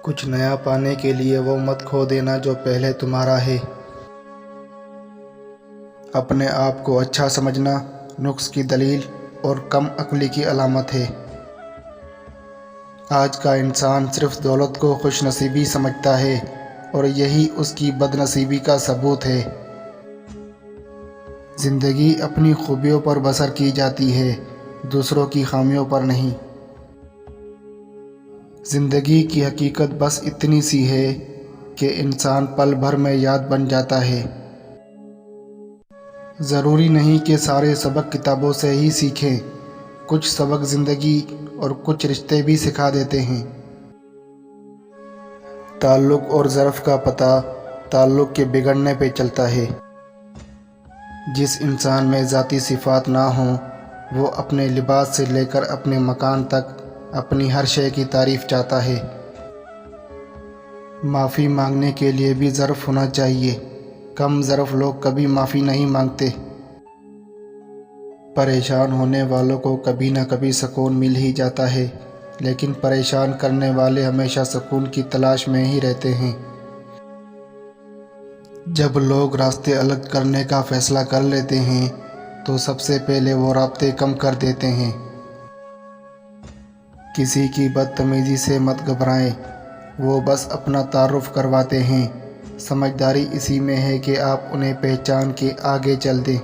کچھ نیا پانے کے لیے وہ مت کھو دینا جو پہلے تمہارا ہے۔ اپنے آپ کو اچھا سمجھنا نقص کی دلیل اور کم عقلی کی علامت ہے۔ آج کا انسان صرف دولت کو خوش نصیبی سمجھتا ہے اور یہی اس کی بد نصیبی کا ثبوت ہے۔ زندگی اپنی خوبیوں پر بسر کی جاتی ہے، دوسروں کی خامیوں پر نہیں۔ زندگی کی حقیقت بس اتنی سی ہے کہ انسان پل بھر میں یاد بن جاتا ہے۔ ضروری نہیں کہ سارے سبق کتابوں سے ہی سیکھیں، کچھ سبق زندگی اور کچھ رشتے بھی سکھا دیتے ہیں۔ تعلق اور ظرف کا پتہ تعلق کے بگڑنے پہ چلتا ہے۔ جس انسان میں ذاتی صفات نہ ہوں وہ اپنے لباس سے لے کر اپنے مکان تک اپنی ہر شے کی تعریف چاہتا ہے۔ معافی مانگنے کے لیے بھی ظرف ہونا چاہیے، کم ظرف لوگ کبھی معافی نہیں مانگتے۔ پریشان ہونے والوں کو کبھی نہ کبھی سکون مل ہی جاتا ہے، لیکن پریشان کرنے والے ہمیشہ سکون کی تلاش میں ہی رہتے ہیں۔ جب لوگ راستے الگ کرنے کا فیصلہ کر لیتے ہیں تو سب سے پہلے وہ رابطے کم کر دیتے ہیں۔ کسی کی بدتمیزی سے مت گھبرائیں، وہ بس اپنا تعارف کرواتے ہیں۔ سمجھداری اسی میں ہے کہ آپ انہیں پہچان کے آگے چل دیں۔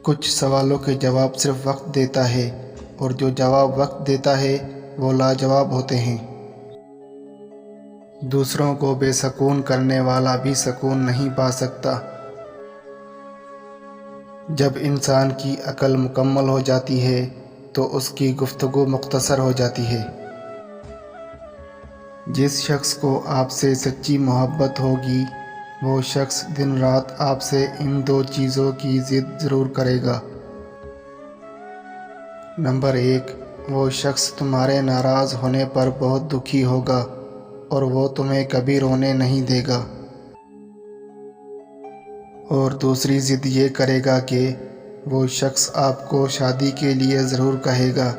کچھ سوالوں کے جواب صرف وقت دیتا ہے اور جو جواب وقت دیتا ہے وہ لاجواب ہوتے ہیں۔ دوسروں کو بے سکون کرنے والا بھی سکون نہیں پا سکتا۔ جب انسان کی عقل مکمل ہو جاتی ہے تو اس کی گفتگو مختصر ہو جاتی ہے۔ جس شخص کو آپ سے سچی محبت ہوگی وہ شخص دن رات آپ سے ان دو چیزوں کی ضد ضرور کرے گا۔ نمبر 1، وہ شخص تمہارے ناراض ہونے پر بہت دکھی ہوگا اور وہ تمہیں کبھی رونے نہیں دے گا۔ اور دوسری ضد یہ کرے گا کہ وہ شخص آپ کو شادی کے لیے ضرور کہے گا